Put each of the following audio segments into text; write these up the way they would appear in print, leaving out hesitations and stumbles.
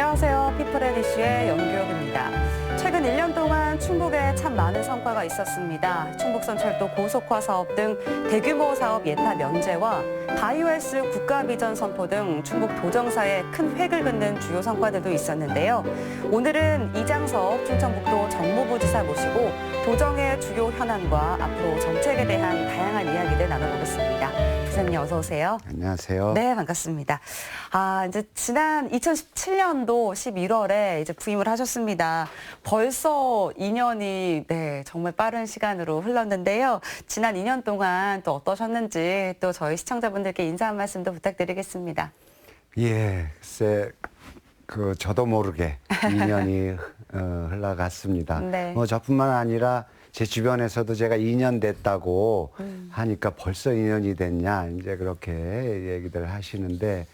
안녕하세요. 피플앤이슈의 연규혁입니다. 최근 1년 동안 충북에 참 많은 성과가 있었습니다. 충북선철도 고속화 사업 등 대규모 사업 예타 면제와 바이오헬스 국가비전 선포 등 충북 도정사에 큰 획을 긋는 주요 성과들도 있었는데요. 오늘은 이장섭 충청북도 정무부지사 모시고 도정의 주요 현안과 앞으로 정책에 대한 다양한 이야기들 나눠보겠습니다. 부사님 어서 오세요. 안녕하세요. 네, 반갑습니다. 이제 지난 2017년도 11월에 이제 부임을 하셨습니다. 벌써 2년이 정말 빠른 시간으로 흘렀는데요. 지난 2년 동안 또 어떠셨는지 또 저희 시청자분들께 인사 한 말씀도 부탁드리겠습니다. 예, 글쎄 저도 모르게 2년이 흘러갔습니다. 네. 뭐 저뿐만 아니라 제 주변에서도 제가 2년 됐다고 하니까 벌써 2년이 됐냐 이제 그렇게 얘기들 하시는데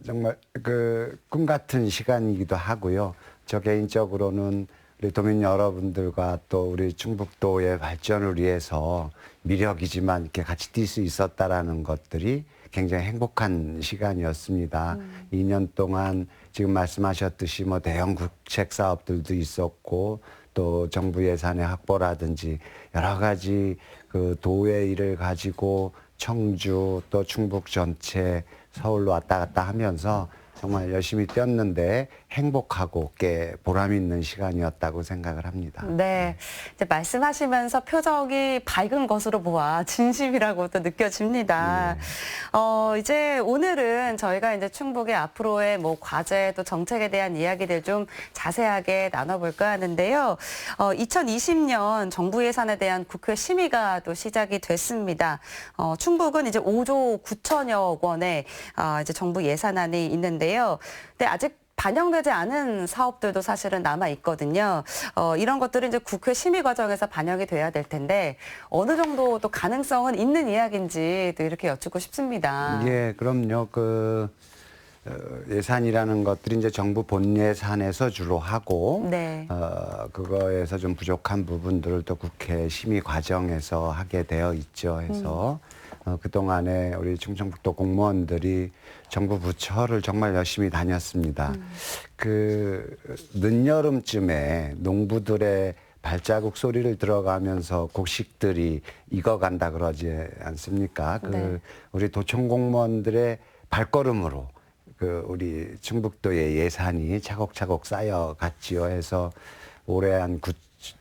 정말 꿈 같은 시간이기도 하고요. 저 개인적으로는 우리 도민 여러분들과 또 우리 충북도의 발전을 위해서 미력이지만 이렇게 같이 뛸 수 있었다라는 것들이 굉장히 행복한 시간이었습니다. 2년 동안 지금 말씀하셨듯이 뭐 대형 국책 사업들도 있었고 또 정부 예산의 확보라든지 여러 가지 그 도의 일을 가지고 청주 또 충북 전체 서울로 왔다 갔다 하면서 정말 열심히 뛰었는데 행복하고 꽤 보람 있는 시간이었다고 생각을 합니다. 네, 이제 말씀하시면서 표정이 밝은 것으로 보아 진심이라고 또 느껴집니다. 이제 오늘은 저희가 이제 충북의 앞으로의 뭐 과제 또 정책에 대한 이야기들 좀 자세하게 나눠볼까 하는데요. 2020년 정부 예산에 대한 국회 심의가 또 시작이 됐습니다. 충북은 이제 5조 9천여 원의 이제 정부 예산안이 있는데요. 근데 아직 반영되지 않은 사업들도 사실은 남아 있거든요. 이런 것들은 이제 국회 심의 과정에서 반영이 돼야 될 텐데 어느 정도 또 가능성은 있는 이야기인지 또 이렇게 여쭙고 싶습니다. 예, 그럼요. 예산이라는 것들이 이제 정부 본 예산에서 주로 하고, 네. 그거에서 좀 부족한 부분들을 또 국회 심의 과정에서 하게 되어 있죠. 해서 그동안에 우리 충청북도 공무원들이 정부 부처를 정말 열심히 다녔습니다. 늦여름쯤에 농부들의 발자국 소리를 들어가면서 곡식들이 익어간다 그러지 않습니까? 네. 우리 도청 공무원들의 발걸음으로 우리 충북도의 예산이 차곡차곡 쌓여갔지요. 해서 올해 한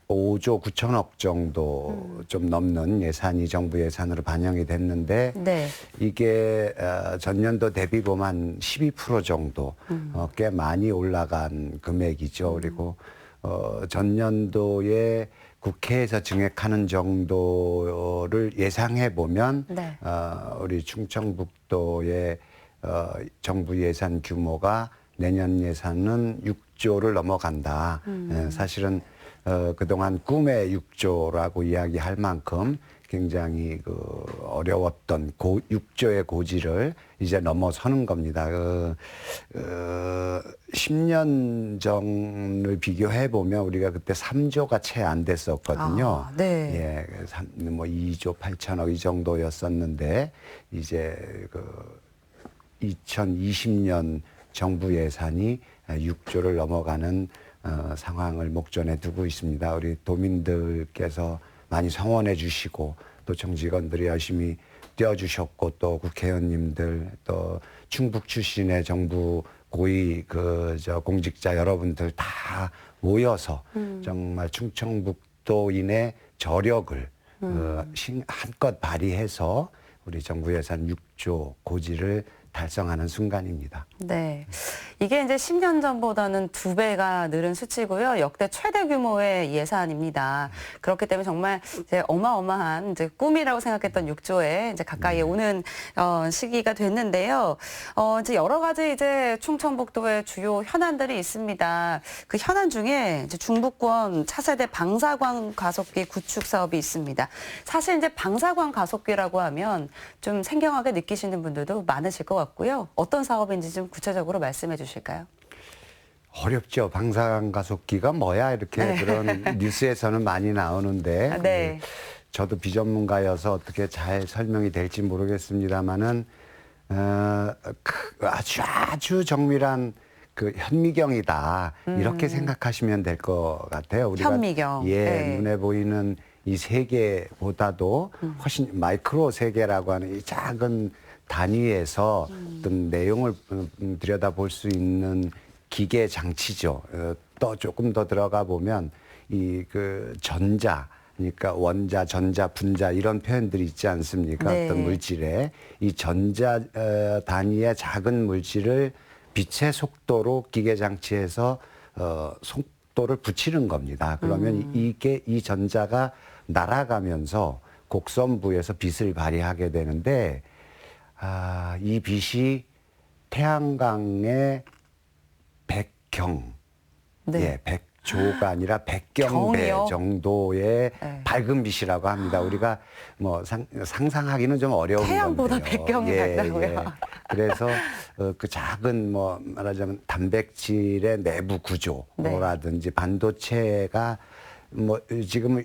5조 9천억 정도 좀 넘는 예산이 정부 예산으로 반영이 됐는데 네. 이게 전년도 대비보면 한 12% 정도 꽤 많이 올라간 금액이죠. 그리고 전년도에 국회에서 증액하는 정도를 예상해 보면 네. 우리 충청북도의 정부 예산 규모가 내년 예산은 6조를 넘어간다. 사실은 그동안 꿈의 6조라고 이야기할 만큼 굉장히 어려웠던 6조의 고지를 이제 넘어서는 겁니다. 10년 전을 비교해 보면 우리가 그때 3조가 채 안 됐었거든요. 네. 예, 뭐 2조 8천억 이 정도였었는데 이제 2020년 정부 예산이 6조를 넘어가는 상황을 목전에 두고 있습니다. 우리 도민들께서 많이 성원해 주시고 또 정직원들이 열심히 뛰어주셨고 또 국회의원님들 또 충북 출신의 정부 고위 공직자 여러분들 다 모여서 정말 충청북도인의 저력을 한껏 발휘해서 우리 정부 예산 6조 고지를 달성하는 순간입니다. 네. 이게 이제 10년 전보다는 2배가 늘은 수치고요. 역대 최대 규모의 예산입니다. 그렇기 때문에 정말 이제 어마어마한 이제 꿈이라고 생각했던 6조에 이제 가까이 오는 시기가 됐는데요. 이제 여러 가지 이제 충청북도의 주요 현안들이 있습니다. 그 현안 중에 이제 중부권 차세대 방사광 가속기 구축 사업이 있습니다. 사실 이제 방사광 가속기라고 하면 좀 생경하게 느끼시는 분들도 많으실 것 같고요. 어떤 사업인지 좀 구체적으로 말씀해 주실까요? 어렵죠. 방사광 가속기가 뭐야 이렇게 그런 뉴스에서는 많이 나오는데 네. 저도 비전문가여서 어떻게 잘 설명이 될지 모르겠습니다만은 아주 정밀한 그 현미경이다 이렇게 생각하시면 될 것 같아요. 우리가 현미경. 예, 네. 눈에 보이는 이 세계보다도 훨씬 마이크로 세계라고 하는 이 작은 단위에서 어떤 내용을 들여다볼 수 있는 기계 장치죠. 또 조금 더 들어가 보면 이 그 전자, 그러니까 원자, 전자, 분자 이런 표현들이 있지 않습니까? 네. 어떤 물질에 이 전자 단위의 작은 물질을 빛의 속도로 기계 장치에서 속도를 붙이는 겁니다. 그러면 이게 이 전자가 날아가면서 곡선부에서 빛을 발휘하게 되는데 이 빛이 태양광의 100경, 네. 예, 100조가 아니라 100경배 경이요? 정도의 네. 밝은 빛이라고 합니다. 우리가 뭐 상상하기는 좀 어려운 태양보다 건데요. 100경이 밝다고요? 그래서 그 작은 뭐 말하자면 단백질의 내부 구조라든지 반도체가 뭐 지금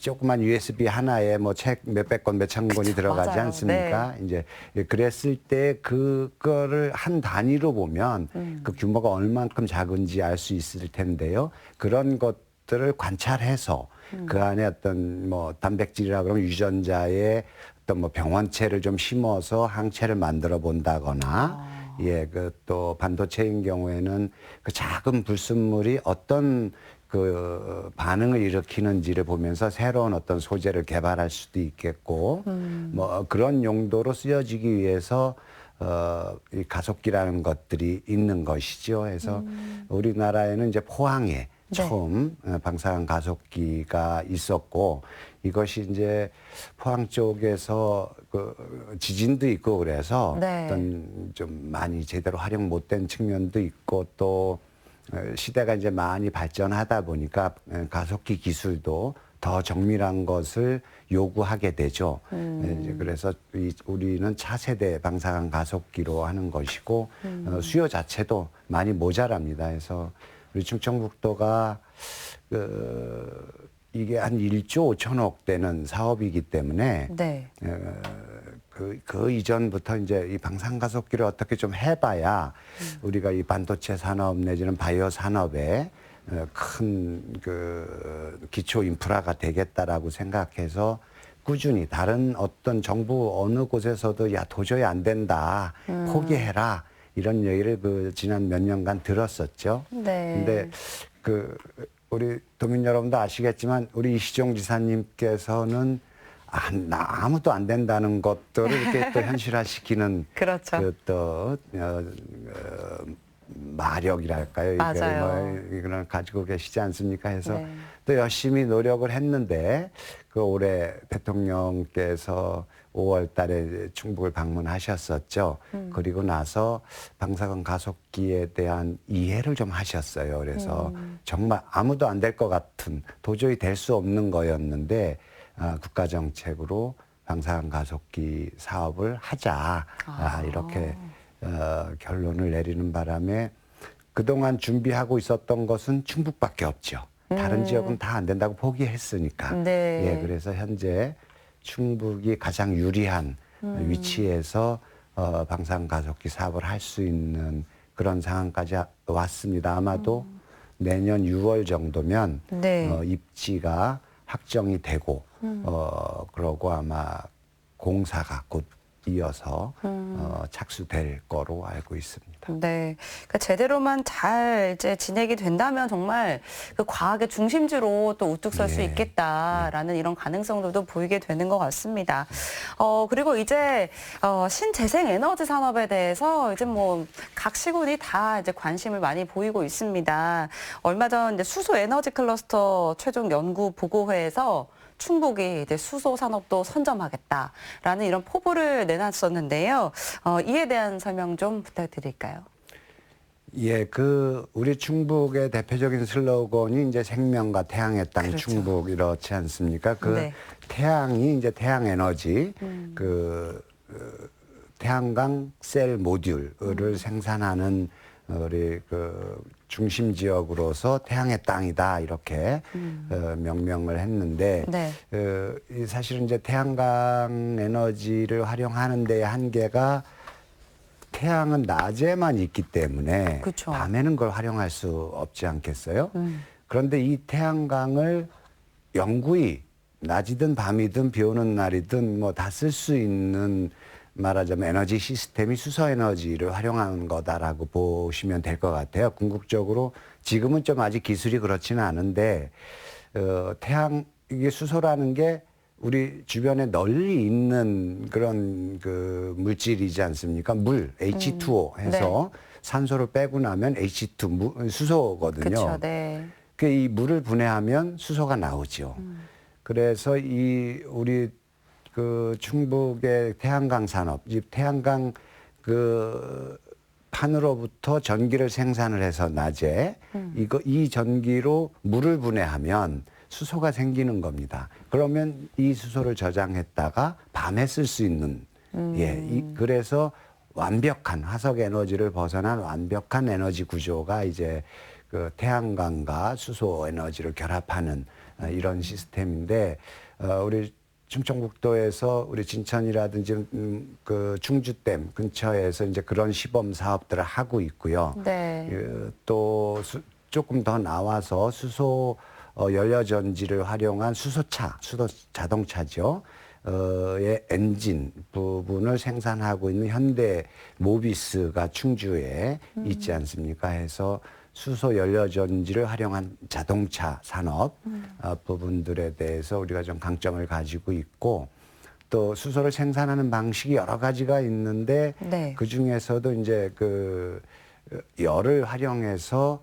조그만 USB 하나에 뭐 책 몇백 권, 몇천 권이 들어가지 맞아요. 않습니까? 이제 그랬을 때 그거를 한 단위로 보면 그 규모가 얼만큼 작은지 알 수 있을 텐데요. 그런 것들을 관찰해서 그 안에 어떤 뭐 단백질이라 그러면 유전자의 어떤 뭐 병원체를 좀 심어서 항체를 만들어 본다거나 예, 그 또 반도체인 경우에는 그 작은 불순물이 어떤 그 반응을 일으키는지를 보면서 새로운 어떤 소재를 개발할 수도 있겠고, 뭐 그런 용도로 쓰여지기 위해서 이 가속기라는 것들이 있는 것이죠. 그래서 우리나라에는 이제 포항에 처음 방사능 가속기가 있었고, 이것이 이제 포항 쪽에서 그 지진도 있고 그래서 네. 어떤 좀 많이 제대로 활용 못된 측면도 있고 또 시대가 이제 많이 발전하다 보니까 가속기 기술도 더 정밀한 것을 요구하게 되죠. 이제 그래서 우리는 차세대 방사능 가속기로 하는 것이고 수요 자체도 많이 모자랍니다. 그래서 우리 충청북도가 이게 한 1조 5천억 되는 사업이기 때문에 네. 그 이전부터 이제 이 방산가속기를 어떻게 좀 해봐야 우리가 이 반도체 산업 내지는 바이오 산업에 큰 그 기초 인프라가 되겠다라고 생각해서 꾸준히 다른 어떤 정부 어느 곳에서도 야 도저히 안 된다 포기해라 이런 얘기를 그 지난 몇 년간 들었었죠. 네. 근데 그 우리 도민 여러분도 아시겠지만 우리 이시종 지사님께서는 아무도 안 된다는 것들을 이렇게 또 현실화시키는 그렇죠. 그또 마력이랄까요? 맞아요. 이걸 가지고 계시지 않습니까? 해서 네. 또 열심히 노력을 했는데 그 올해 대통령께서 5월 달에 충북을 방문하셨었죠. 그리고 나서 방사능 가속기에 대한 이해를 좀 하셨어요. 그래서 정말 아무도 안 될 것 같은 도저히 될 수 없는 거였는데 국가 정책으로 방사능 가속기 사업을 하자 이렇게 결론을 내리는 바람에 그동안 준비하고 있었던 것은 충북밖에 없죠. 다른 지역은 다 안 된다고 포기했으니까. 네. 예, 그래서 현재 충북이 가장 유리한 위치에서 방사능 가속기 사업을 할 수 있는 그런 상황까지 왔습니다. 아마도 내년 6월 정도면 네. 입지가 확정이 되고 그러고 아마 공사가 곧 이어서 착수될 거로 알고 있습니다. 네. 그러니까 제대로만 잘 이제 진행이 된다면 정말 그 과학의 중심지로 또 우뚝 설 수 예. 있겠다라는 이런 가능성들도 보이게 되는 것 같습니다. 그리고 이제 신재생 에너지 산업에 대해서 이제 뭐 각 시군이 다 이제 관심을 많이 보이고 있습니다. 얼마 전 이제 수소 에너지 클러스터 최종 연구 보고회에서 충북이 이제 수소 산업도 선점하겠다라는 이런 포부를 내놨었는데요. 이에 대한 설명 좀 부탁드릴까요? 예, 우리 충북의 대표적인 슬로건이 이제 생명과 태양의 땅 그렇죠. 충북 이렇지 않습니까? 네. 태양이 이제 태양 에너지, 태양광 셀 모듈을 생산하는 우리 중심 지역으로서 태양의 땅이다 이렇게 명명을 했는데 네. 사실은 이제 태양광 에너지를 활용하는 데의 한계가 태양은 낮에만 있기 때문에 그쵸. 밤에는 그걸 활용할 수 없지 않겠어요? 그런데 이 태양광을 영구히 낮이든 밤이든 비 오는 날이든 뭐 다 쓸 수 있는 말하자면 에너지 시스템이 수소 에너지를 활용하는 거다라고 보시면 될 것 같아요. 궁극적으로 지금은 좀 아직 기술이 그렇지는 않은데 이게 수소라는 게 우리 주변에 널리 있는 그런 그 물질이지 않습니까? 물, H2O 해서 산소를 빼고 나면 H2 수소거든요. 그렇죠. 네. 이 물을 분해하면 수소가 나오죠. 그래서 우리 그 충북의 태양광 산업, 이 태양광 그 판으로부터 전기를 생산을 해서 낮에 이 전기로 물을 분해하면 수소가 생기는 겁니다. 그러면 이 수소를 저장했다가 밤에 쓸 수 있는 그래서 완벽한 화석 에너지를 벗어난 완벽한 에너지 구조가 이제 그 태양광과 수소 에너지를 결합하는 이런 시스템인데 우리 충청북도에서 우리 진천이라든지 그 충주댐 근처에서 이제 그런 시범 사업들을 하고 있고요. 네. 또 조금 더 나와서 수소 연료 전지를 활용한 수소 자동차죠. 의 엔진 부분을 생산하고 있는 현대 모비스가 충주에 있지 않습니까? 해서 수소 연료 전지를 활용한 자동차 산업 부분들에 대해서 우리가 좀 강점을 가지고 있고 또 수소를 생산하는 방식이 여러 가지가 있는데 네. 그 중에서도 이제 그 열을 활용해서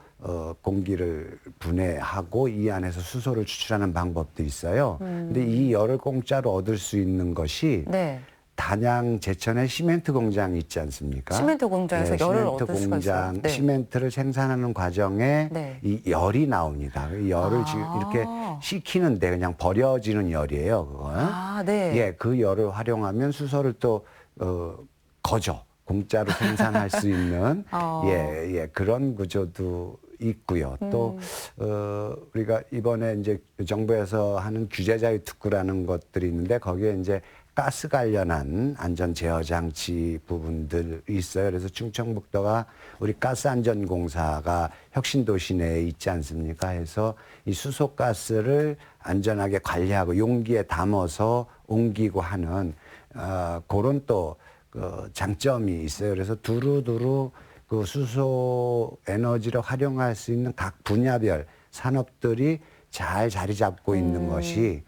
공기를 분해하고 이 안에서 수소를 추출하는 방법도 있어요. 근데 이 열을 공짜로 얻을 수 있는 것이 네. 단양 제천에 시멘트 공장이 있지 않습니까? 시멘트 공장에서 열을 시멘트 얻을 수가 있어요. 공장, 네. 시멘트를 생산하는 과정에 네. 이 열이 나옵니다. 이 열을 지금 이렇게 식히는데 그냥 버려지는 열이에요, 그건. 아, 네. 예, 그 열을 활용하면 수소를 또 공짜로 생산할 수 있는 그런 구조도 있고요. 또 우리가 이번에 이제 정부에서 하는 규제 자유 특구라는 것들이 있는데 거기에 이제 가스 관련한 안전 제어 장치 부분들이 있어요. 그래서 충청북도가 우리 가스 안전 공사가 혁신도시 내에 있지 않습니까? 해서 이 수소 가스를 안전하게 관리하고 용기에 담아서 옮기고 하는 그런 또 그 장점이 있어요. 그래서 두루두루 그 수소 에너지를 활용할 수 있는 각 분야별 산업들이 잘 자리 잡고 있는 것이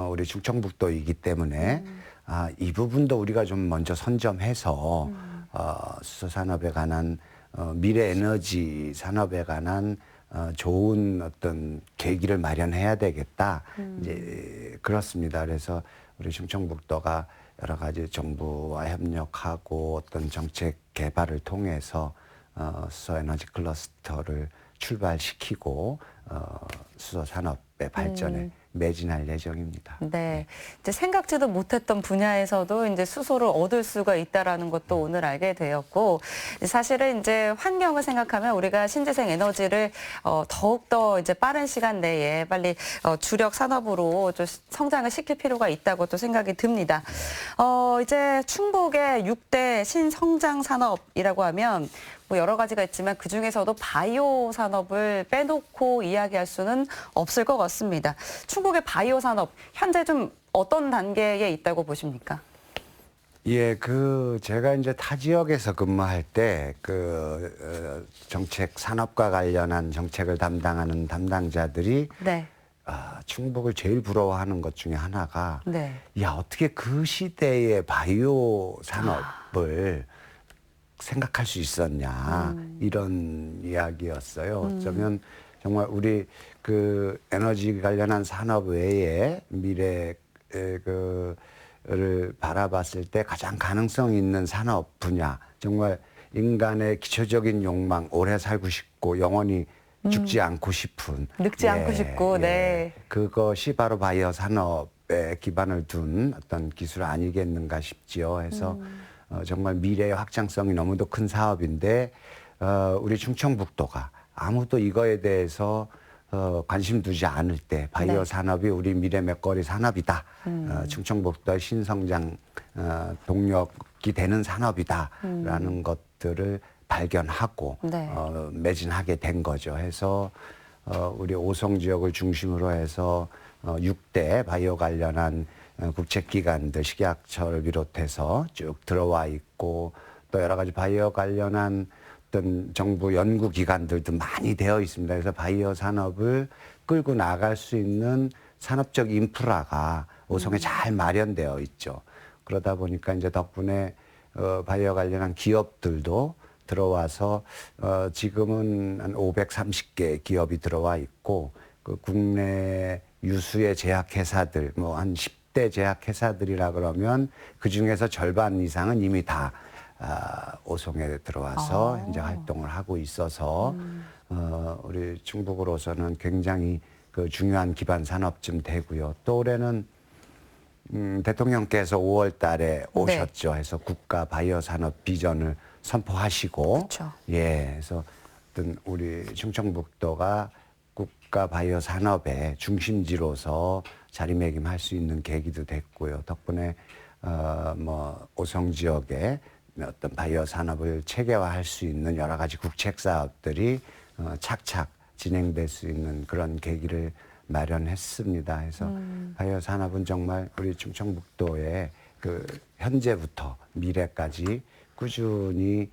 우리 충청북도이기 때문에 이 부분도 우리가 좀 먼저 선점해서 수소 산업에 관한 미래 에너지 산업에 관한 좋은 어떤 계기를 마련해야 되겠다. 이제 그렇습니다. 그래서 우리 충청북도가 여러 가지 정부와 협력하고 어떤 정책 개발을 통해서 수소 에너지 클러스터를 출발시키고 수소 산업의 발전에 매진할 예정입니다. 네. 이제 생각지도 못했던 분야에서도 이제 수소를 얻을 수가 있다라는 것도 오늘 알게 되었고, 사실은 이제 환경을 생각하면 우리가 신재생 에너지를 더욱더 이제 빠른 시간 내에 빨리 주력 산업으로 좀 성장을 시킬 필요가 있다고 또 생각이 듭니다. 이제 충북의 6대 신성장 산업이라고 하면 뭐 여러 가지가 있지만 그 중에서도 바이오 산업을 빼놓고 이야기할 수는 없을 것 같습니다. 충북의 바이오 산업 현재 좀 어떤 단계에 있다고 보십니까? 예, 제가 이제 타 지역에서 근무할 때 정책 산업과 관련한 정책을 담당하는 담당자들이 네. 충북을 제일 부러워하는 것 중에 하나가 네. 야, 어떻게 그 시대의 바이오 산업을 생각할 수 있었냐 이런 이야기였어요. 어쩌면 정말 우리 그 에너지 관련한 산업 외에 미래를 바라봤을 때 가장 가능성 있는 산업 분야, 정말 인간의 기초적인 욕망, 오래 살고 싶고 영원히 죽지 않고 싶은, 늙지 않고 싶고, 네. 그것이 바로 바이오 산업에 기반을 둔 어떤 기술 아니겠는가 싶지요. 해서 정말 미래의 확장성이 너무도 큰 사업인데 우리 충청북도가 아무도 이거에 대해서 관심 두지 않을 때 바이오 네. 산업이 우리 미래 먹거리 산업이다. 충청북도의 신성장 동력이 되는 산업이다라는 것들을 발견하고 네. 매진하게 된 거죠. 해서 우리 오송 지역을 중심으로 해서 6대 바이오 관련한 국책기관들 식약처를 비롯해서 쭉 들어와 있고 또 여러 가지 바이오 관련한 어떤 정부 연구기관들도 많이 되어 있습니다. 그래서 바이오 산업을 끌고 나갈 수 있는 산업적 인프라가 오송에 잘 마련되어 있죠. 그러다 보니까 이제 덕분에 바이오 관련한 기업들도 들어와서 지금은 한 530개 기업이 들어와 있고 그 국내 유수의 제약회사들 뭐 한 10대 제약회사들이라 그러면 그 중에서 절반 이상은 이미 다 오송에 들어와서 현재 활동을 하고 있어서 우리 충북으로서는 굉장히 그 중요한 기반 산업쯤 되고요. 또 올해는 대통령께서 5월 달에 오셨죠. 해서 국가 바이오 산업 비전을 선포하시고 그렇죠. 예, 그래서 어떤 우리 충청북도가 국가 바이오 산업의 중심지로서 자리매김할 수 있는 계기도 됐고요. 덕분에 뭐 오송 지역에 어떤 바이오 산업을 체계화할 수 있는 여러 가지 국책 사업들이 착착 진행될 수 있는 그런 계기를 마련했습니다. 그래서 바이오 산업은 정말 우리 충청북도의 그 현재부터 미래까지 꾸준히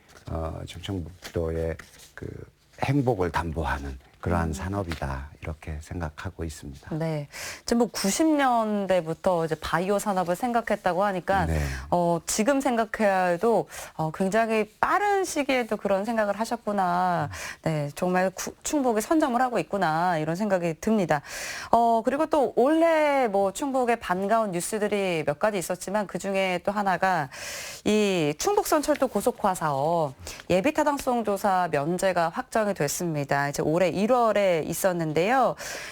충청북도의 그 행복을 담보하는 그러한 산업이다 이렇게 생각하고 있습니다. 네, 지금 뭐 90년대부터 이제 바이오 산업을 생각했다고 하니까 네. 지금 생각해야 해도 굉장히 빠른 시기에도 그런 생각을 하셨구나. 네, 정말 충북이 선점을 하고 있구나 이런 생각이 듭니다. 그리고 또 올해 뭐 충북에 반가운 뉴스들이 몇 가지 있었지만 그 중에 또 하나가 이 충북선 철도 고속화 사업 예비 타당성 조사 면제가 확정이 됐습니다. 이제 올해 1월에 있었는데요.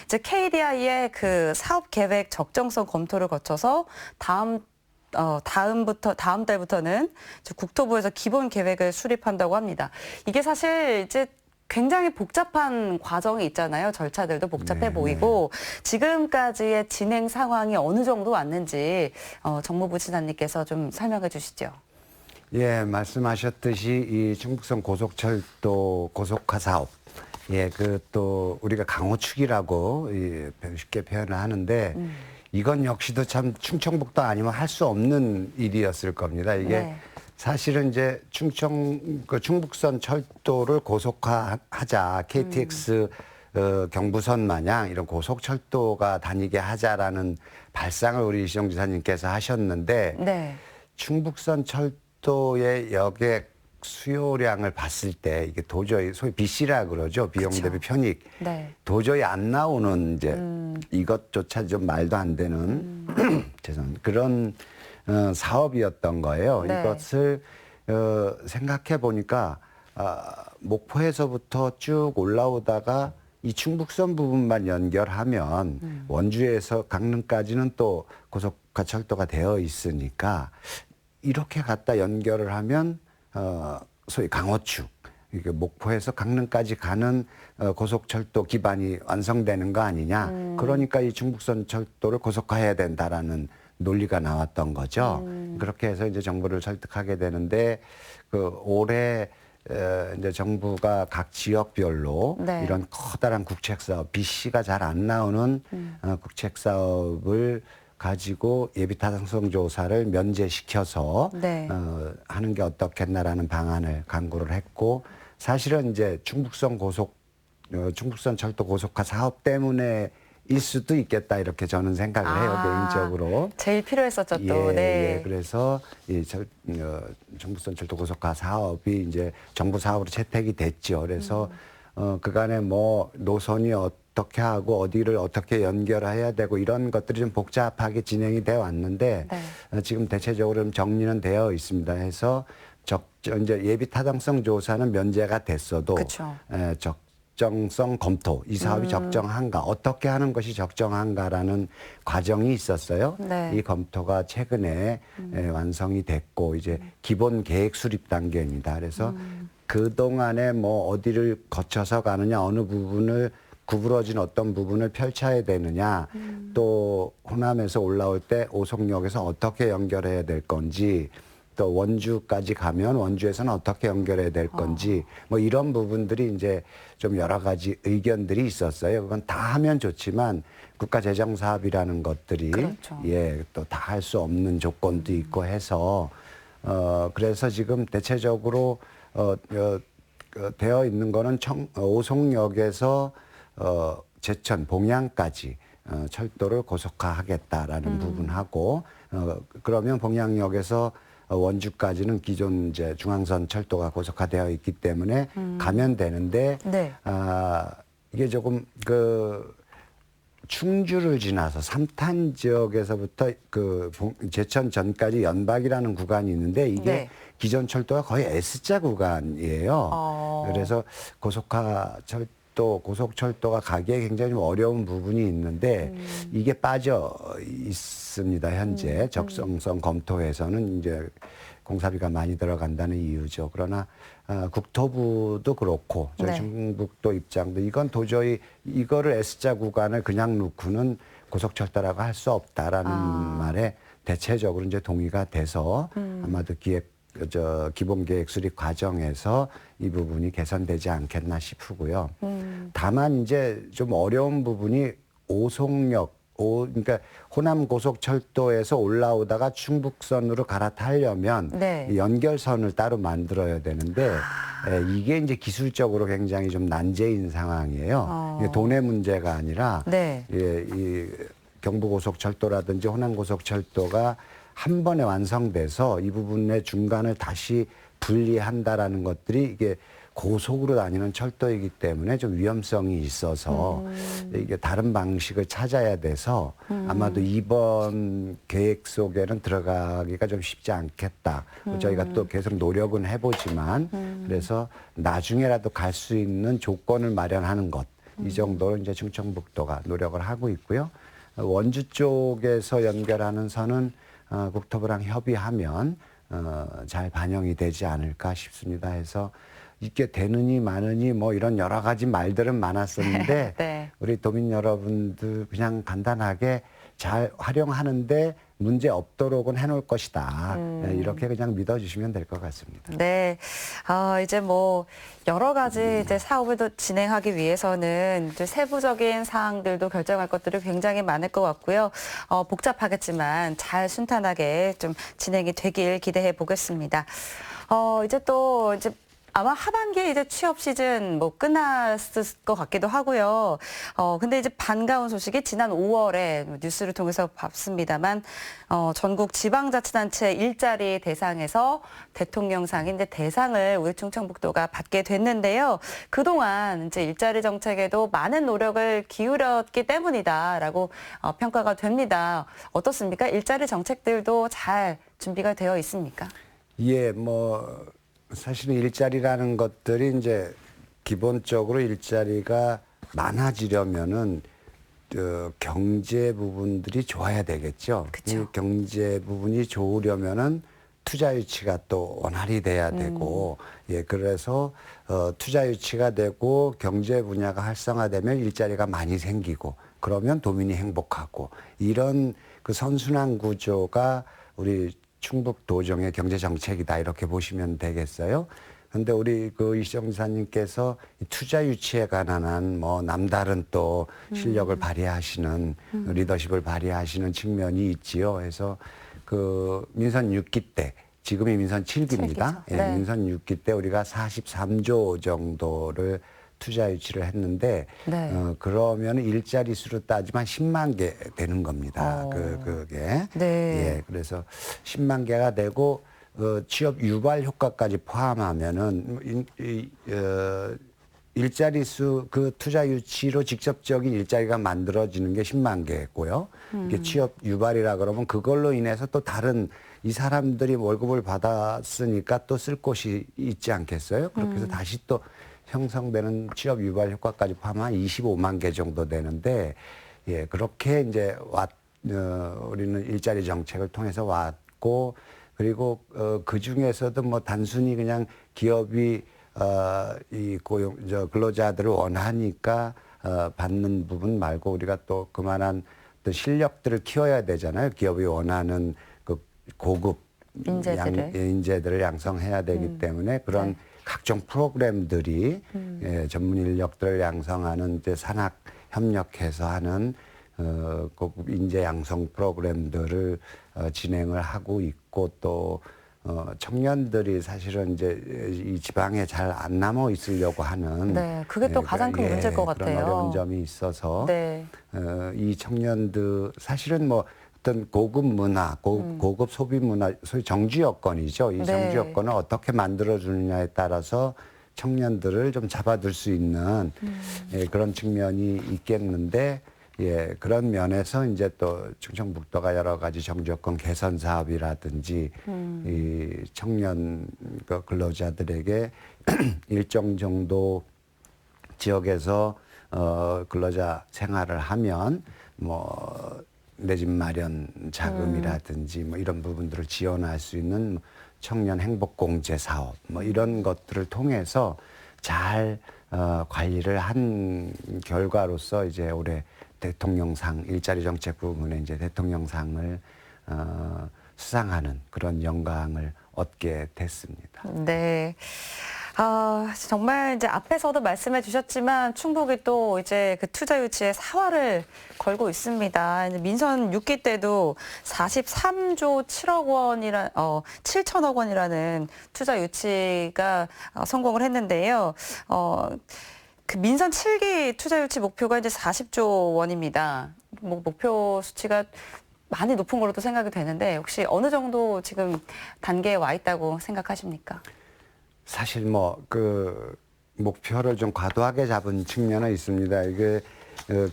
이제 KDI의 그 사업 계획 적정성 검토를 거쳐서 다음 달부터는 이제 국토부에서 기본 계획을 수립한다고 합니다. 이게 사실 이제 굉장히 복잡한 과정이 있잖아요. 절차들도 복잡해 네, 보이고 지금까지의 진행 상황이 어느 정도 왔는지 정무부 지사님께서 좀 설명해 주시죠. 예, 말씀하셨듯이 이 충북선 고속철도 고속화 사업, 예, 그 또 우리가 강호축이라고 쉽게 표현을 하는데 이건 역시도 참 충청북도 아니면 할 수 없는 일이었을 겁니다. 이게 네. 사실은 이제 충북선 철도를 고속화하자, KTX 경부선 마냥 이런 고속철도가 다니게 하자라는 발상을 우리 이시영 지사님께서 하셨는데 네. 충북선 철도의 여객 수요량을 봤을 때 이게 도저히 소위 BC라 그러죠. 비용 그쵸. 대비 편익. 네. 도저히 안 나오는 이제 이것조차 좀 말도 안 되는 죄송합니다. 그런 사업이었던 거예요. 네. 이것을 생각해 보니까 목포에서부터 쭉 올라오다가 이 충북선 부분만 연결하면 원주에서 강릉까지는 또 고속화 철도가 되어 있으니까 이렇게 갖다 연결을 하면 소위 강호축, 이게 목포에서 강릉까지 가는 고속철도 기반이 완성되는 거 아니냐. 그러니까 이 충북선 철도를 고속화해야 된다라는 논리가 나왔던 거죠. 그렇게 해서 이제 정부를 설득하게 되는데 그 올해 이제 정부가 각 지역별로 네. 이런 커다란 국책 사업, BC가 잘 안 나오는 국책 사업을 가지고 예비 타당성 조사를 면제시켜서 네. 하는 게 어떻겠나라는 방안을 강구를 했고 사실은 이제 충북선 철도 고속화 사업 때문에 일 수도 있겠다 이렇게 저는 생각을 해요 개인적으로. 제일 필요했었죠 또. 예, 네. 예, 그래서 이 충북선 철도 고속화 사업이 이제 정부 사업으로 채택이 됐죠. 그래서 그간에 뭐 노선이 어떻게 하고 어디를 어떻게 연결해야 되고 이런 것들이 좀 복잡하게 진행이 되어 왔는데 네. 지금 대체적으로 좀 정리는 되어 있습니다. 해서 이제 예비 타당성 조사는 면제가 됐어도 그쵸. 적정성 검토, 이 사업이 적정한가, 어떻게 하는 것이 적정한가라는 과정이 있었어요. 네. 이 검토가 최근에 완성이 됐고 이제 기본 계획 수립 단계입니다. 그래서 그 동안에 뭐 어디를 거쳐서 가느냐, 어느 부분을 구부러진 어떤 부분을 펼쳐야 되느냐, 또 호남에서 올라올 때 오송역에서 어떻게 연결해야 될 건지, 또 원주까지 가면 원주에서는 어떻게 연결해야 될 건지, 뭐 이런 부분들이 이제 좀 여러 가지 의견들이 있었어요. 그건 다 하면 좋지만 국가재정사업이라는 것들이 그렇죠. 예, 또 다 할 수 없는 조건도 있고 해서 그래서 지금 대체적으로 되어 있는 거는 오송역에서 제천, 봉양까지 철도를 고속화하겠다라는 부분하고 그러면 봉양역에서 원주까지는 기존 이제 중앙선 철도가 고속화되어 있기 때문에 가면 되는데 네. 이게 조금 충주를 지나서 삼탄 지역에서부터 제천 전까지 연박이라는 구간이 있는데 이게 네. 기존 철도가 거의 S자 구간이에요. 그래서 고속철도가 가기에 굉장히 좀 어려운 부분이 있는데 이게 빠져 있습니다. 현재 적성성 검토에서는 이제 공사비가 많이 들어간다는 이유죠. 그러나 국토부도 그렇고 저희 네. 충북도 입장도 이건 도저히 이거를 S자 구간을 그냥 놓고는 고속철도라고 할 수 없다라는 말에 대체적으로 이제 동의가 돼서 아마도 기본계획 수립 과정에서 이 부분이 개선되지 않겠나 싶고요. 다만 이제 좀 어려운 부분이 그러니까 호남 고속철도에서 올라오다가 충북선으로 갈아타려면 네. 이 연결선을 따로 만들어야 되는데 이게 이제 기술적으로 굉장히 좀 난제인 상황이에요. 이게 돈의 문제가 아니라 네. 이 경부고속철도라든지 호남고속철도가 한 번에 완성돼서 이 부분의 중간을 다시 분리한다라는 것들이 이게 고속으로 다니는 철도이기 때문에 좀 위험성이 있어서 이게 다른 방식을 찾아야 돼서 아마도 이번 계획 속에는 들어가기가 좀 쉽지 않겠다. 저희가 또 계속 노력은 해보지만 그래서 나중에라도 갈 수 있는 조건을 마련하는 것. 이 정도로 이제 충청북도가 노력을 하고 있고요. 원주 쪽에서 연결하는 선은 국토부랑 협의하면 잘 반영이 되지 않을까 싶습니다. 해서 이게 되느니 마느니 뭐 이런 여러 가지 말들은 많았었는데 네. 우리 도민 여러분들 그냥 간단하게 잘 활용하는데 문제 없도록은 해놓을 것이다. 이렇게 그냥 믿어주시면 될 것 같습니다. 네. 이제 뭐 여러 가지 이제 사업을 또 진행하기 위해서는 이제 세부적인 사항들도 결정할 것들이 굉장히 많을 것 같고요. 복잡하겠지만 잘 순탄하게 좀 진행이 되길 기대해 보겠습니다. 이제 또 이제 아마 하반기에 이제 취업 시즌 뭐 끝났을 것 같기도 하고요. 근데 이제 반가운 소식이 지난 5월에 뉴스를 통해서 봤습니다만, 전국 지방자치단체 일자리 대상에서 대통령상인 이제 대상을 우리 충청북도가 받게 됐는데요. 그동안 이제 일자리 정책에도 많은 노력을 기울였기 때문이다라고 평가가 됩니다. 어떻습니까? 일자리 정책들도 잘 준비가 되어 있습니까? 예, 뭐 사실은 일자리라는 것들이 이제 기본적으로 일자리가 많아지려면은 경제 부분들이 좋아야 되겠죠. 그쵸. 이 경제 부분이 좋으려면은 투자 유치가 또 원활히 돼야 되고, 예, 그래서 투자 유치가 되고 경제 분야가 활성화되면 일자리가 많이 생기고, 그러면 도민이 행복하고 이런 그 선순환 구조가 우리 충북 도정의 경제 정책이다 이렇게 보시면 되겠어요. 그런데 우리 이시정사님께서 투자 유치에 관한 뭐 남다른 또 실력을 발휘하시는 리더십을 발휘하시는 측면이 있지요. 그래서 민선 6기 때 지금이 민선 7기입니다. 예, 네. 민선 6기 때 우리가 43조 정도를 투자 유치를 했는데 네. 그러면 일자리 수로 따지면 10만 개 되는 겁니다. 그게 네. 예, 그래서 10만 개가 되고 취업 유발 효과까지 포함하면은 일자리 수 투자 유치로 직접적인 일자리가 만들어지는 게 10만 개고요. 이게 취업 유발이라 그러면 그걸로 인해서 또 다른 이 사람들이 월급을 받았으니까 또 쓸 곳이 있지 않겠어요? 그렇게 해서 다시 또 형성되는 취업 유발 효과까지 포함한 25만 개 정도 되는데, 예, 그렇게 이제 우리는 일자리 정책을 통해서 왔고, 그리고 그 중에서도 뭐 단순히 그냥 기업이 이 근로자들을 원하니까 받는 부분 말고 우리가 또 그만한 또 실력들을 키워야 되잖아요. 기업이 원하는 그 고급 인재들을 양성해야 되기 때문에 그런 네. 각종 프로그램들이 전문 인력들을 양성하는 이제 산학 협력해서 하는 고급 인재 양성 프로그램들을 진행을 하고 있고 또 청년들이 사실은 이제 이 지방에 잘 안 남아 있으려고 하는 네, 그게 또 가장 큰 문제일 것 같아요. 그런 어려운 점이 있어서 네. 이 청년들 사실은 뭐 어떤 고급 문화, 고급 소비 문화, 소위 정주 여건이죠. 이 네. 정주 여건을 어떻게 만들어 주느냐에 따라서 청년들을 좀 잡아둘 수 있는 그런 측면이 있겠는데 예, 그런 면에서 이제 또 충청북도가 여러 가지 정주 여건 개선 사업이라든지 이 청년 그 근로자들에게 일정 정도 지역에서 근로자 생활을 하면 뭐 내 집 마련 자금이라든지 뭐 이런 부분들을 지원할 수 있는 청년 행복공제 사업 뭐 이런 것들을 통해서 잘 관리를 한 결과로서 이제 올해 대통령상 일자리 정책 부분에 이제 대통령상을 수상하는 그런 영광을 얻게 됐습니다. 네. 정말 이제 앞에서도 말씀해 주셨지만 충북이 또 이제 그 투자 유치에 사활을 걸고 있습니다. 이제 민선 6기 때도 43조 7천억 원이라는 투자 유치가 성공을 했는데요. 그 민선 7기 투자 유치 목표가 이제 40조 원입니다. 뭐 목표 수치가 많이 높은 걸로도 생각이 되는데 혹시 어느 정도 지금 단계에 와 있다고 생각하십니까? 사실 뭐 그 목표를 좀 과도하게 잡은 측면은 있습니다. 이게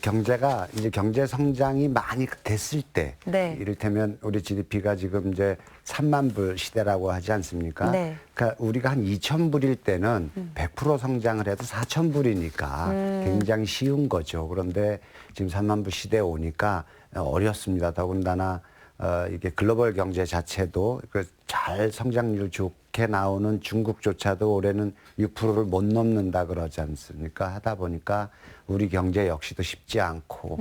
경제가 이제 경제 성장이 많이 됐을 때 네. 이를테면 우리 GDP가 지금 이제 3만 불 시대라고 하지 않습니까? 네. 그러니까 우리가 한 2천 불일 때는 100% 성장을 해도 4천 불이니까 굉장히 쉬운 거죠. 그런데 지금 3만 불 시대에 오니까 어렵습니다. 더군다나 이게 글로벌 경제 자체도 잘 성장률 좋게 나오는 중국조차도 올해는 6%를 못 넘는다 그러지 않습니까? 하다 보니까 우리 경제 역시도 쉽지 않고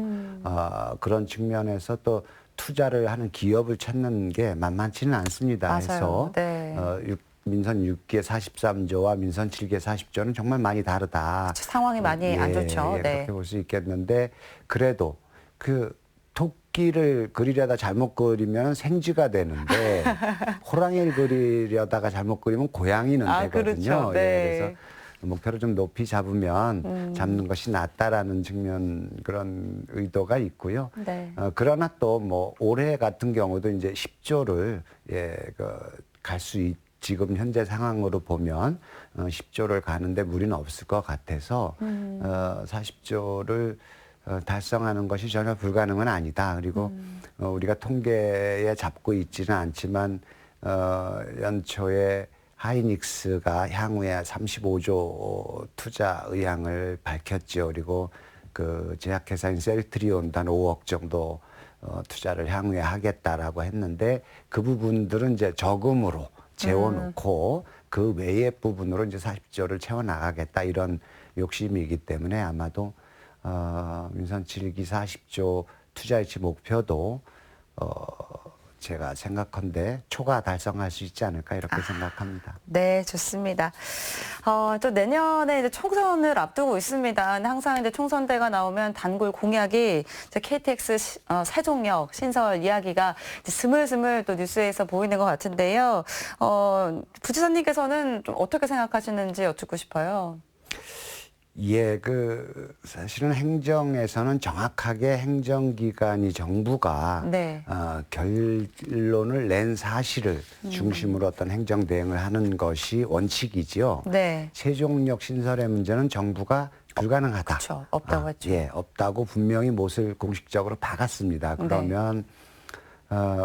그런 측면에서 또 투자를 하는 기업을 찾는 게 만만치는 않습니다. 맞아요. 해서 네. 민선 6기의 43조와 민선 7기의 40조는 정말 많이 다르다. 상황이 많이 안 좋죠. 예, 네. 그렇게 볼 수 있겠는데 그래도 그 토끼를 그리려다 잘못 그리면 생쥐가 되는데 호랑이를 그리려다가 잘못 그리면 고양이는 되거든요. 그렇죠. 네. 예, 그래서 목표를 좀 높이 잡으면 잡는 것이 낫다라는 측면 그런 의도가 있고요. 네. 그러나 또 뭐 올해 같은 경우도 이제 10조를 갈 수 지금 현재 상황으로 보면 10조를 가는데 무리는 없을 것 같아서 40조를 달성하는 것이 전혀 불가능은 아니다. 그리고 우리가 통계에 잡고 있지는 않지만 연초에 하이닉스가 향후에 35조 투자 의향을 밝혔죠. 그리고 그 제약회사인 셀트리온도 한 5억 정도 투자를 향후에 하겠다라고 했는데 그 부분들은 이제 저금으로 재워놓고 그 외의 부분으로 이제 40조를 채워나가겠다 이런 욕심이기 때문에 아마도 민선 7기 40조 투자 유치 목표도 제가 생각한데 초과 달성할 수 있지 않을까 이렇게 생각합니다. 네, 좋습니다. 또 내년에 이제 총선을 앞두고 있습니다. 근데 항상 이제 총선대가 나오면 단골 공약이 이제 KTX 세종역 신설 이야기가 이제 스물스물 또 뉴스에서 보이는 것 같은데요. 부지사님께서는 좀 어떻게 생각하시는지 여쭙고 싶어요. 예, 사실은 행정에서는 정확하게 행정기관이 정부가 네. 결론을 낸 사실을 중심으로 어떤 행정 대응을 하는 것이 원칙이지요. 네. 세종역 신설의 문제는 정부가 불가능하다. 그렇죠. 없다고 했죠. 예, 없다고 분명히 못을 공식적으로 박았습니다. 그러면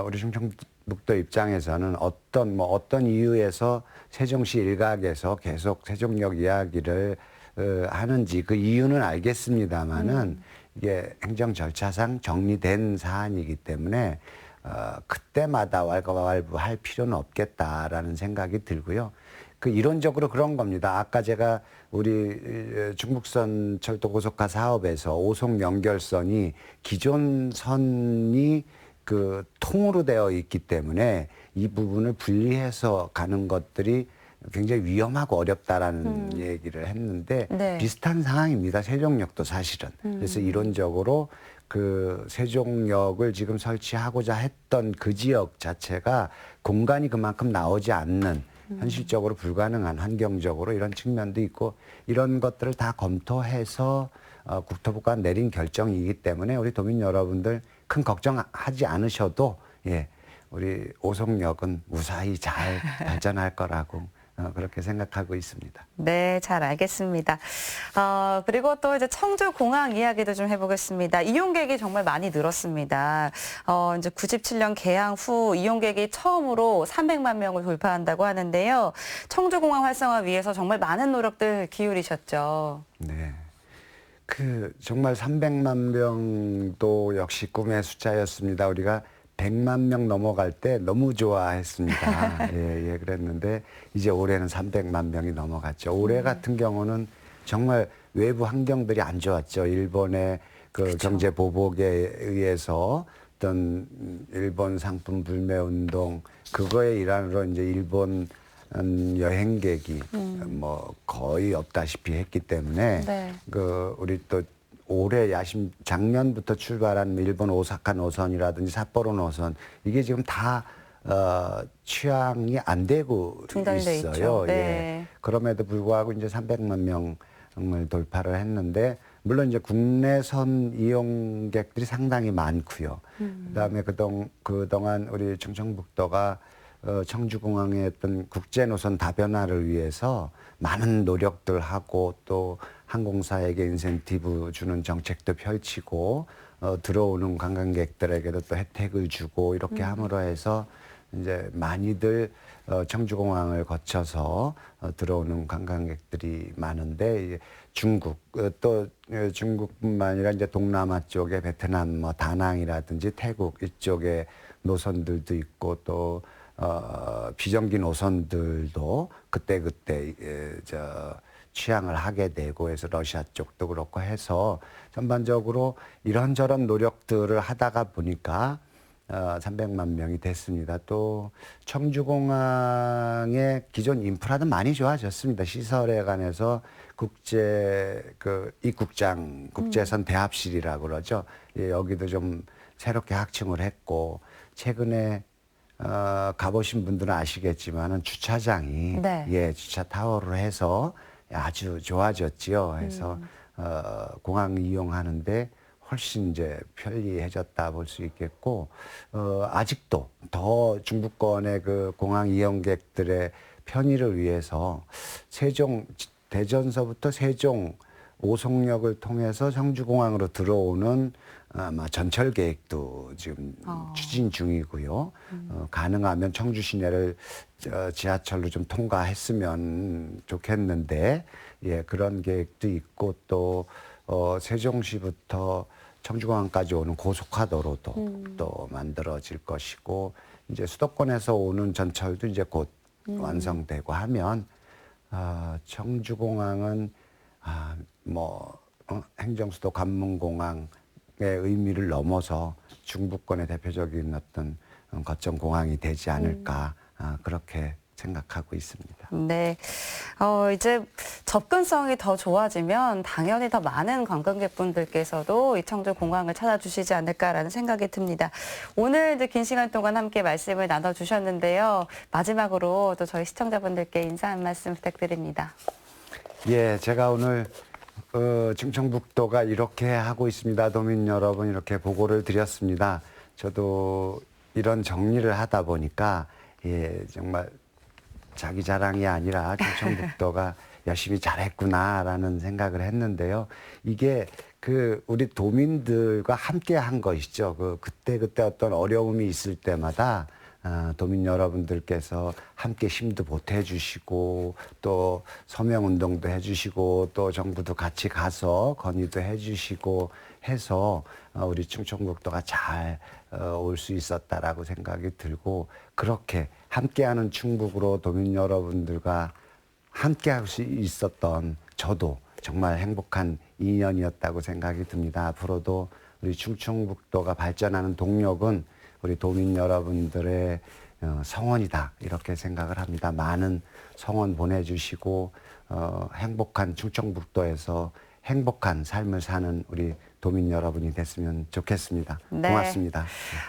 우리 충청북도 입장에서는 어떤 이유에서 세종시 일각에서 계속 세종역 이야기를 하는지 그 이유는 알겠습니다만은 이게 행정 절차상 정리된 사안이기 때문에 그때마다 왈가왈부할 필요는 없겠다라는 생각이 들고요. 그 이론적으로 그런 겁니다. 아까 제가 우리 중북선 철도 고속화 사업에서 오송 연결선이 기존 선이 그 통으로 되어 있기 때문에 이 부분을 분리해서 가는 것들이 굉장히 위험하고 어렵다라는 얘기를 했는데 네. 비슷한 상황입니다. 세종역도 사실은. 그래서 이론적으로 그 세종역을 지금 설치하고자 했던 그 지역 자체가 공간이 그만큼 나오지 않는 현실적으로 불가능한 환경적으로 이런 측면도 있고 이런 것들을 다 검토해서 국토부가 내린 결정이기 때문에 우리 도민 여러분들 큰 걱정하지 않으셔도 예, 우리 오송역은 무사히 잘 발전할 거라고 그렇게 생각하고 있습니다. 네, 잘 알겠습니다. 그리고 또 이제 청주공항 이야기도 좀 해보겠습니다. 이용객이 정말 많이 늘었습니다. 이제 97년 개항 후 이용객이 처음으로 300만 명을 돌파한다고 하는데요. 청주공항 활성화 위해서 정말 많은 노력들 기울이셨죠. 네. 그 정말 300만 명도 역시 꿈의 숫자였습니다. 우리가 100만 명 넘어갈 때 너무 좋아했습니다. 예, 그랬는데 이제 올해는 300만 명이 넘어갔죠. 올해 같은 경우는 정말 외부 환경들이 안 좋았죠. 일본의 그 경제 보복에 의해서 어떤 일본 상품 불매 운동 그거의 일환으로 이제 일본 여행객이 뭐 거의 없다시피 했기 때문에 네. 그 우리 또 올해 작년부터 출발한 일본 오사카 노선이라든지 삿포로 노선 이게 지금 다 취항이 안 되고 중단돼 있어요. 있죠. 네. 예. 그럼에도 불구하고 이제 300만 명을 돌파를 했는데 물론 이제 국내선 이용객들이 상당히 많고요. 그다음에 그동안 우리 충청북도가 청주공항의 어떤 국제 노선 다변화를 위해서 많은 노력들 하고 또 항공사에게 인센티브 주는 정책도 펼치고 들어오는 관광객들에게도 또 혜택을 주고 이렇게 함으로 해서 이제 많이들 청주공항을 거쳐서 들어오는 관광객들이 많은데 이제 중국 또 중국뿐만 아니라 이제 동남아 쪽에 베트남 뭐 다낭이라든지 태국 이쪽에 노선들도 있고 또 비정기 노선들도 그때 취항을 하게 되고 해서 러시아 쪽도 그렇고 해서 전반적으로 이런저런 노력들을 하다가 보니까 300만 명이 됐습니다. 또 청주공항의 기존 인프라도 많이 좋아졌습니다. 시설에 관해서 입국장 국제선 대합실이라고 그러죠. 예, 여기도 좀 새롭게 확충을 했고 최근에 가보신 분들은 아시겠지만은 주차장이 네. 예 주차 타워로 해서 아주 좋아졌지요. 해서 공항 이용하는데 훨씬 이제 편리해졌다 볼 수 있겠고 아직도 더 중부권의 그 공항 이용객들의 편의를 위해서 대전서부터 세종 오송역을 통해서 청주공항으로 들어오는 아마 전철 계획도 지금 추진 중이고요. 가능하면 청주 시내를 지하철로 좀 통과했으면 좋겠는데, 예, 그런 계획도 있고 또 세종시부터 청주공항까지 오는 고속화도로도 또 만들어질 것이고, 이제 수도권에서 오는 전철도 이제 곧 완성되고 하면 청주공항은 행정수도 관문공항의 의미를 넘어서 중부권의 대표적인 어떤 거점 공항이 되지 않을까 그렇게 생각하고 있습니다. 네. 이제 접근성이 더 좋아지면 당연히 더 많은 관광객분들께서도 이 청주공항을 찾아주시지 않을까라는 생각이 듭니다. 오늘 이제 긴 시간 동안 함께 말씀을 나눠주셨는데요. 마지막으로 또 저희 시청자분들께 인사 한 말씀 부탁드립니다. 예, 제가 오늘 충청북도가 이렇게 하고 있습니다. 도민 여러분 이렇게 보고를 드렸습니다. 저도 이런 정리를 하다 보니까 예, 정말 자기 자랑이 아니라 충청북도가 열심히 잘했구나라는 생각을 했는데요. 이게 우리 도민들과 함께 한 것이죠. 그때 어떤 어려움이 있을 때마다 도민 여러분들께서 함께 힘도 보태주시고 또 서명운동도 해주시고 또 정부도 같이 가서 건의도 해주시고 해서 우리 충청북도가 잘 올 수 있었다라고 생각이 들고 그렇게 함께하는 충북으로 도민 여러분들과 함께 할 수 있었던 저도 정말 행복한 2년이었다고 생각이 듭니다. 앞으로도 우리 충청북도가 발전하는 동력은 우리 도민 여러분들의 성원이다 이렇게 생각을 합니다. 많은 성원 보내주시고 행복한 충청북도에서 행복한 삶을 사는 우리 도민 여러분이 됐으면 좋겠습니다. 네. 고맙습니다.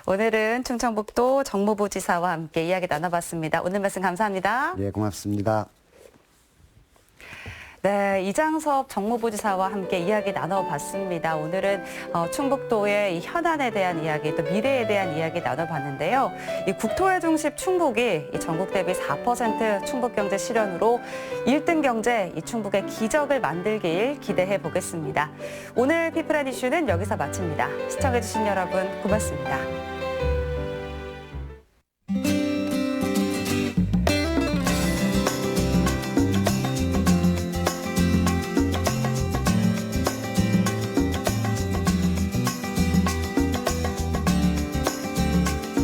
오늘은 충청북도 정무부지사와 함께 이야기 나눠봤습니다. 오늘 말씀 감사합니다. 예, 고맙습니다. 네, 이장섭 정무부지사와 함께 이야기 나눠봤습니다. 오늘은 충북도의 이 현안에 대한 이야기, 또 미래에 대한 이야기 나눠봤는데요. 이 국토의 중심 충북이 이 전국 대비 4% 충북 경제 실현으로 1등 경제, 이 충북의 기적을 만들길 기대해 보겠습니다. 오늘 피플 앤 이슈는 여기서 마칩니다. 시청해주신 여러분 고맙습니다.